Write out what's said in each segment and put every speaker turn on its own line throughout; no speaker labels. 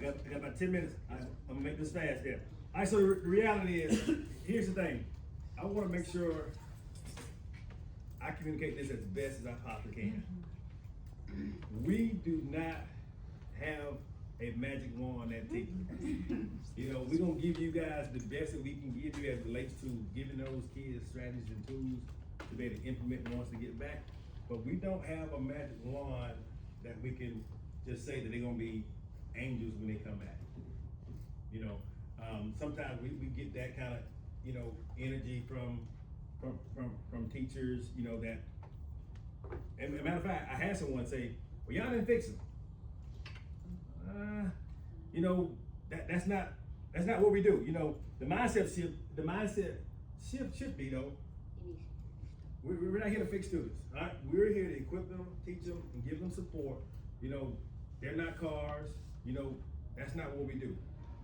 I got about 10 minutes. I'm gonna make this fast there. All right, so the reality is, here's the thing. I wanna make sure I communicate this as best as I possibly can. We do not have a magic wand at teaching. You know, we're gonna give you guys the best that we can give you as it relates to giving those kids strategies and tools to be able to implement once they get back. But we don't have a magic wand that we can just say that they're gonna be angels when they come back. You know, sometimes we get that kind of, you know, energy from teachers, you know, that, and as a matter of fact, I had someone say, well, y'all didn't fix them. You know, that's not what we do. You know, the mindset shift should be though, we're not here to fix students, all right? We're here to equip them, teach them, and give them support. You know, they're not cars, you know, that's not what we do.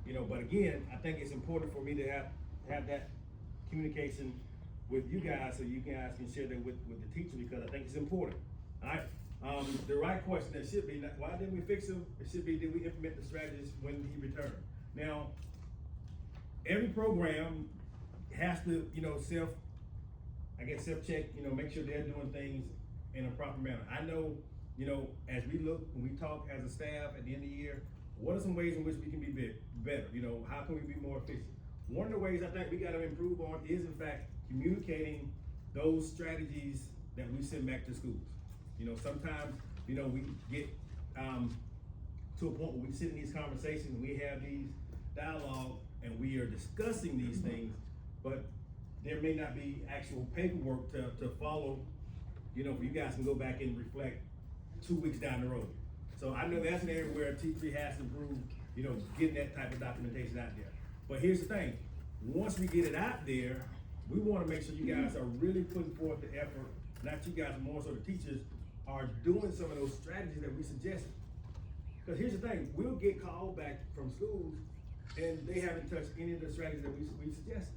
You know, but again, I think it's important for me to have that communication with you guys so you guys can share that with the teacher, because I think it's important, all right? The right question that should be, why didn't we fix him? It should be, did we implement the strategies when he returned? Now, every program has to, you know, self-check, you know, make sure they're doing things in a proper manner. I know, you know, as we look, when we talk as a staff at the end of the year, what are some ways in which we can be better? You know, how can we be more efficient? One of the ways I think we gotta improve on is, in fact, communicating those strategies that we send back to schools. You know, sometimes, you know, we get to a point where we sit in these conversations and we have these dialogue and we are discussing these things, but there may not be actual paperwork to follow, you know, for you guys can go back and reflect 2 weeks down the road. So I know that's an area where T3 has to improve, you know, getting that type of documentation out there. But here's the thing, once we get it out there, we wanna make sure you guys are really putting forth the effort, not you guys, more so the teachers, are doing some of those strategies that we suggested. Because here's the thing, we'll get called back from schools and they haven't touched any of the strategies that we suggested.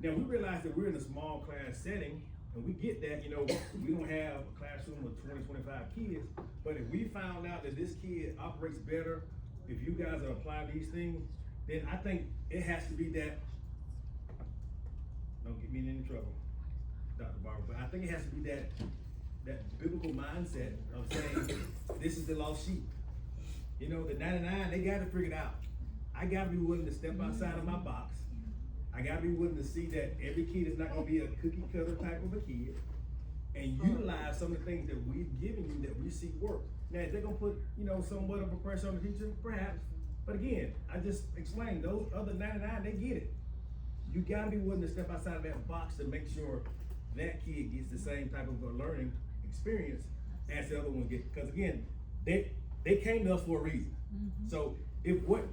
Now we realize that we're in a small class setting and we get that, you know, we don't have a classroom of 20, 25 kids, but if we found out that this kid operates better, if you guys are applying these things, then I think it has to be that, don't get me in any trouble, Dr. Barber, but I think it has to be that biblical mindset of saying, this is the lost sheep. You know, the 99, they got to figure it out. I got to be willing to step outside of my box. I got to be willing to see that every kid is not going to be a cookie cutter type of a kid, and utilize some of the things that we've given you that we see work. Now, if they're going to put, you know, somewhat of a pressure on the teacher, perhaps. But again, I just explained, those other 99, they get it. You got to be willing to step outside of that box to make sure that kid gets the same type of a learning experience as the other one gets. Because again, they came to us for a reason. Mm-hmm. So if what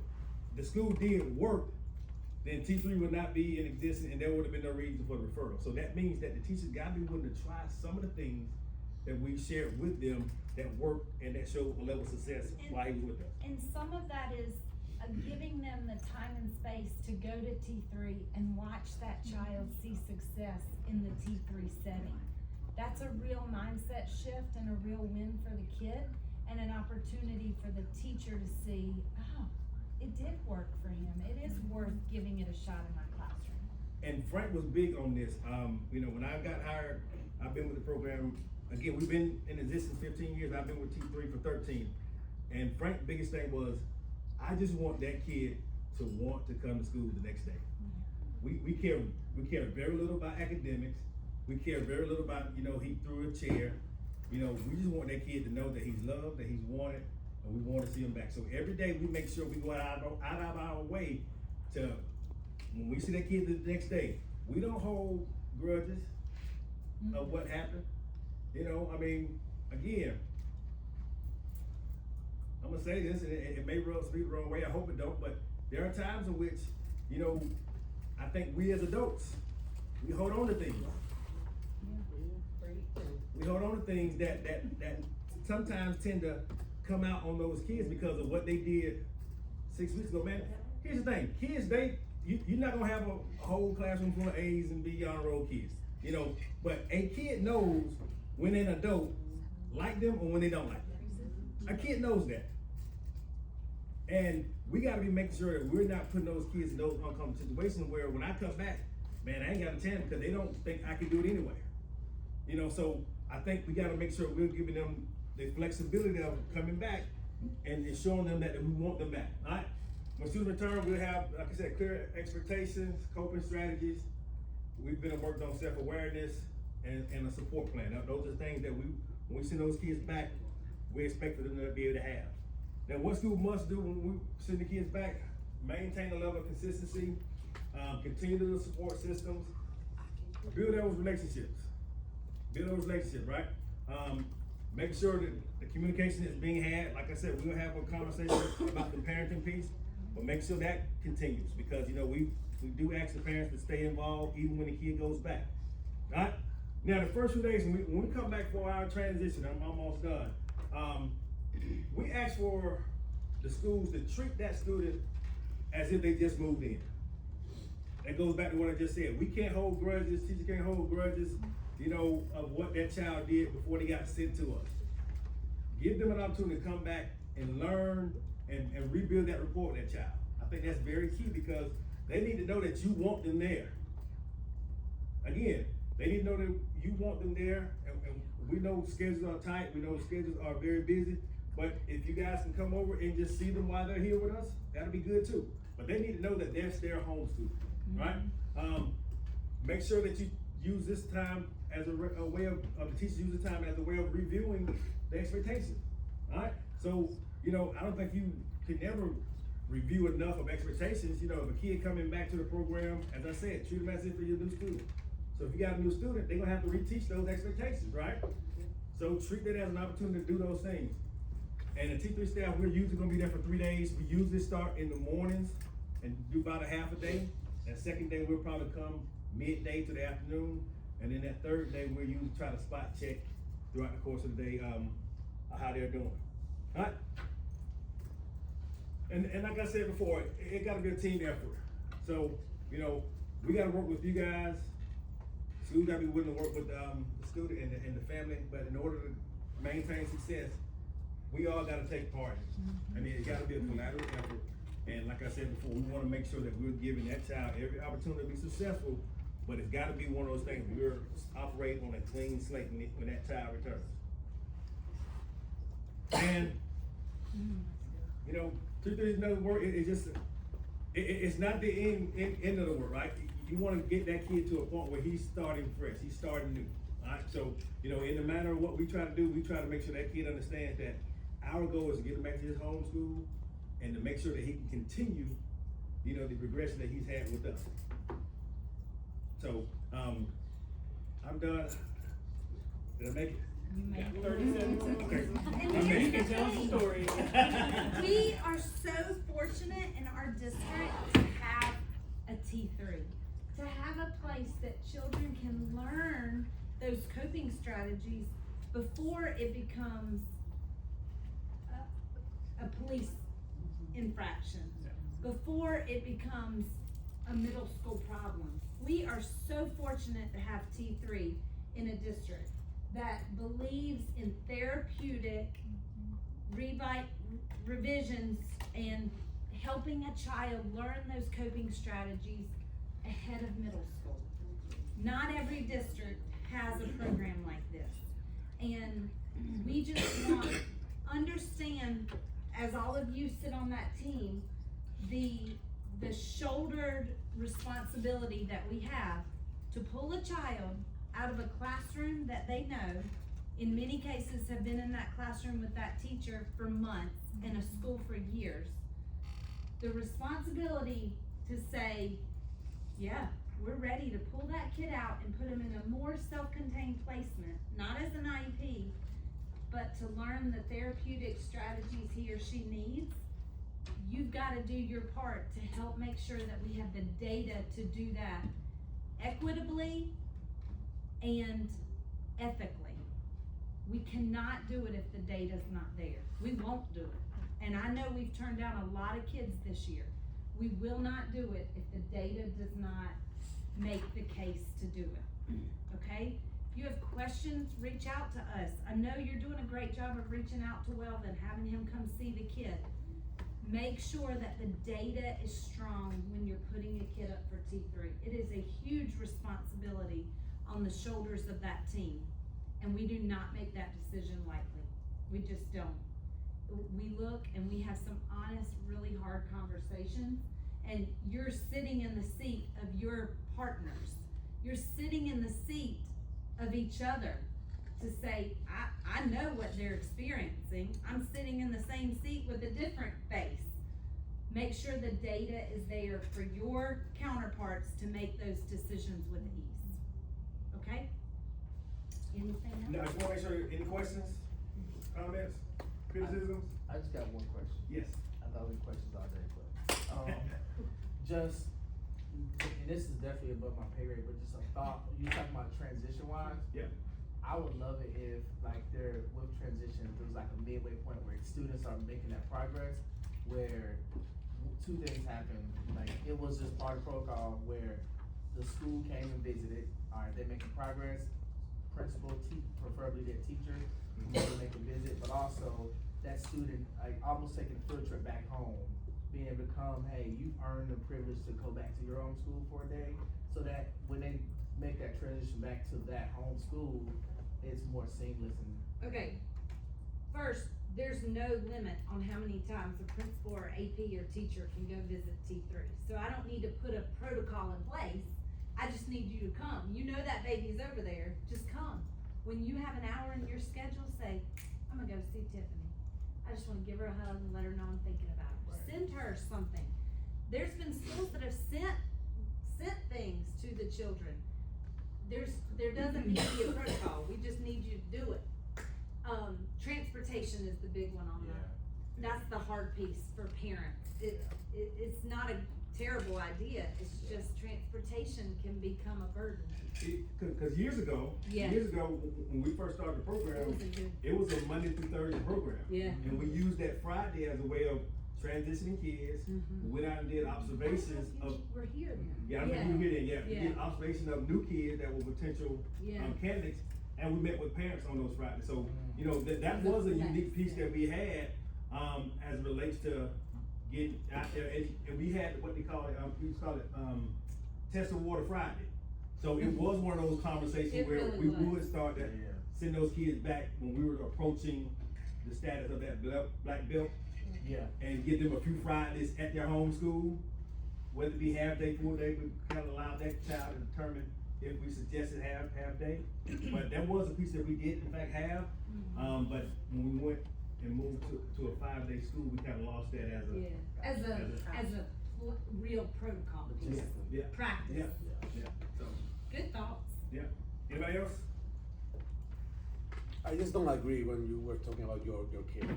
the school did worked, then T3 would not be in existence and there would have been no reason for the referral. So that means that the teachers got to be willing to try some of the things that we shared with them that worked and that showed a level of success while he was with us.
And some of that is giving them the time and space to go to T3 and watch that child see success in the T3 setting. That's a real mindset shift and a real win for the kid and an opportunity for the teacher to see, oh, it did work for him. It is worth giving it a shot in my classroom.
And Frank was big on this. You know, when I got hired, I've been with the program, again, we've been in existence 15 years. I've been with T3 for 13. And Frank's biggest thing was, I just want that kid to want to come to school the next day. We care very little about academics. We care very little about, you know, he threw a chair. You know, we just want that kid to know that he's loved, that he's wanted, and we want to see him back. So every day we make sure we go out of our way to, when we see that kid the next day, we don't hold grudges of what happened. You know, I mean, again, I'm gonna say this, and it may rub me the wrong way, I hope it don't, but there are times in which, you know, I think we as adults, we hold on to things. We hold on to things that sometimes tend to come out on those kids because of what they did 6 weeks ago. Man, here's the thing, kids, you're not gonna have a whole classroom full of A's and B on roll kids, you know, but a kid knows when an adult like them or when they don't like them. A kid knows that. And we gotta be making sure that we're not putting those kids in those uncomfortable situations where when I come back, man, I ain't got a chance because they don't think I can do it anyway. You know, so I think we gotta make sure we're giving them the flexibility of coming back and showing them that we want them back, all right? When students return, we'll have, like I said, clear expectations, coping strategies. We've been working on self-awareness and a support plan. Now, those are things that when we send those kids back, we expect for them to be able to have. Now, what school must do when we send the kids back, maintain a level of consistency, continue to support systems, build those relationships. Right? Make sure that the communication is being had. Like I said, we'll have a conversation about the parenting piece, but make sure that continues because, you know, we do ask the parents to stay involved even when the kid goes back. All right? Now, the first few days, when we come back for our transition, I'm almost done. We ask for the schools to treat that student as if they just moved in. That goes back to what I just said. We can't hold grudges, teachers can't hold grudges, you know, of what that child did before they got sent to us. Give them an opportunity to come back and learn and rebuild that rapport with that child. I think that's very key because they need to know that you want them there. Again, they need to know that you want them there, and we know schedules are tight, we know schedules are very busy, but if you guys can come over and just see them while they're here with us, that'll be good too. But they need to know that that's their home student, right? Make sure that you use this time as a way of the teachers use the time as a way of reviewing the expectations, all right? So, you know, I don't think you can never review enough of expectations. You know, if a kid coming back to the program, as I said, treat them as if they're your new student. So if you got a new student, they're gonna have to reteach those expectations, right? So treat that as an opportunity to do those things. And the T3 staff, we're usually gonna be there for 3 days. We usually start in the mornings and do about a half a day. That second day, we'll probably come midday to the afternoon. And then that third day, we'll usually try to spot check throughout the course of the day, how they're doing, all right? And like I said before, it gotta be a team effort. So, you know, we gotta work with you guys. Schools gotta be willing to work with the student and the family, but in order to maintain success, we all gotta take part. I mean, it gotta be a collaborative effort. And like I said before, we wanna make sure that we're giving that child every opportunity to be successful, but it's gotta be one of those things, we're operating on a clean slate when that child returns. And, you know, T3 is another word, it's just, it's not the end of the work, right? You wanna get that kid to a point where he's starting fresh, he's starting new, alright? So, you know, in the matter of what we try to do, we try to make sure that kid understands that our goal is to get him back to his home school and to make sure that he can continue, you know, the progression that he's had with us. So, I'm done. Did I make it?
You made it.
30 seconds.
Okay.
And
I
here's
made
You
it.
can tell us a story.
We are so fortunate in our district to have a T3, to have a place that children can learn those coping strategies before it becomes a police infraction, before it becomes a middle school problem. We are so fortunate to have T3 in a district that believes in therapeutic revisions and helping a child learn those coping strategies ahead of middle school. Not every district has a program like this. And we just want to understand, as all of you sit on that team, the shouldered responsibility that we have to pull a child out of a classroom that they know, in many cases have been in that classroom with that teacher for months, and a school for years. The responsibility to say, yeah, we're ready to pull that kid out and put him in a more self-contained placement, not as an IEP, but to learn the therapeutic strategies he or she needs. You've gotta do your part to help make sure that we have the data to do that equitably and ethically. We cannot do it if the data's not there. We won't do it. And I know we've turned down a lot of kids this year. We will not do it if the data does not make the case to do it, okay? If you have questions, reach out to us. I know you're doing a great job of reaching out to Weldon, having him come see the kid. make sure that the data is strong when you're putting a kid up for T3. It is a huge responsibility on the shoulders of that team, and we do not make that decision lightly. We just don't. We look and we have some honest, really hard conversations, and you're sitting in the seat of your partners. You're sitting in the seat of each other to say, I know what they're experiencing. I'm sitting in the same seat with a different face. Make sure the data is there for your counterparts to make those decisions with ease. Okay? Anything else?
Now, I just wanna make sure, any questions, comments, criticisms?
I just got one question.
Yes.
I thought we had questions all day, but, just, and this is definitely above my pay rate, but just a thought, you talking about transition wise?
Yeah.
I would love it if, like, there, with transition, if there was like a midway point where students are making that progress, where two things happen, like, it was just part of protocol where the school came and visited, alright, they're making progress, principal, preferably their teacher, to make a visit, but also that student, like, almost taking a field trip back home, being able to come, hey, you've earned the privilege to go back to your own school for a day, so that when they make that transition back to that home school, it's more seamless and.
Okay, first, there's no limit on how many times a principal or AP or teacher can go visit T3. So I don't need to put a protocol in place, I just need you to come. You know that baby's over there, just come. When you have an hour in your schedule, say, I'm gonna go see Tiffany. I just wanna give her a hug and let her know I'm thinking about her.
Right.
Send her something. There's been schools that have sent things to the children. There doesn't need to be a protocol, we just need you to do it. Transportation is the big one on that. That's the hard piece for parents. It's not a terrible idea, it's just transportation can become a burden.
Cause years ago,
Yeah.
when we first started the program,
It was a good-
it was a Monday through Thursday program.
Yeah.
And we used that Friday as a way of transitioning kids.
Mhm.
We went out and did observations of,
We're here now.
yeah, I remember you here, we
Yeah.
did observation of new kids that were potential
Yeah.
candidates, and we met with parents on those Fridays. So, you know, that was a unique piece that we had, as it relates to getting out there, and we had what they call it, we used to call it, Test of Water Friday. So it was one of those conversations
It
where
really
we
was.
would start to
Yeah.
send those kids back when we were approaching the status of that black belt,
Yeah.
and give them a few Fridays at their home school, whether it be half day, full day, we kind of allow that child to determine if we suggested half day. But that was a piece that we did in fact have, but when we went and moved to a 5-day school, we kind of lost that as a.
Yeah, as a real protocol piece,
Yeah,
practice.
yeah, so,
Good thoughts.
yeah. Anybody else?
I just don't agree when you were talking about your kid.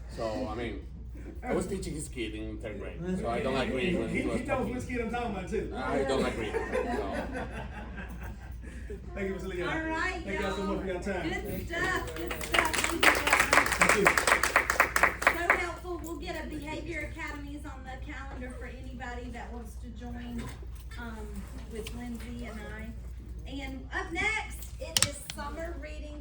So, I mean, I was teaching his kid in 3rd grade, so I don't agree when
He
he was
knows
talking.
which kid I'm talking about too.
I don't agree, so.
Thank you, Mr. Leon.
All right,
Thank y'all so much for your time.
Good stuff, good stuff. Thank you,
Thank you.
So helpful. We'll get a behavior academies on the calendar for anybody that wants to join, with Lindsay and I. And up next, it is summer reading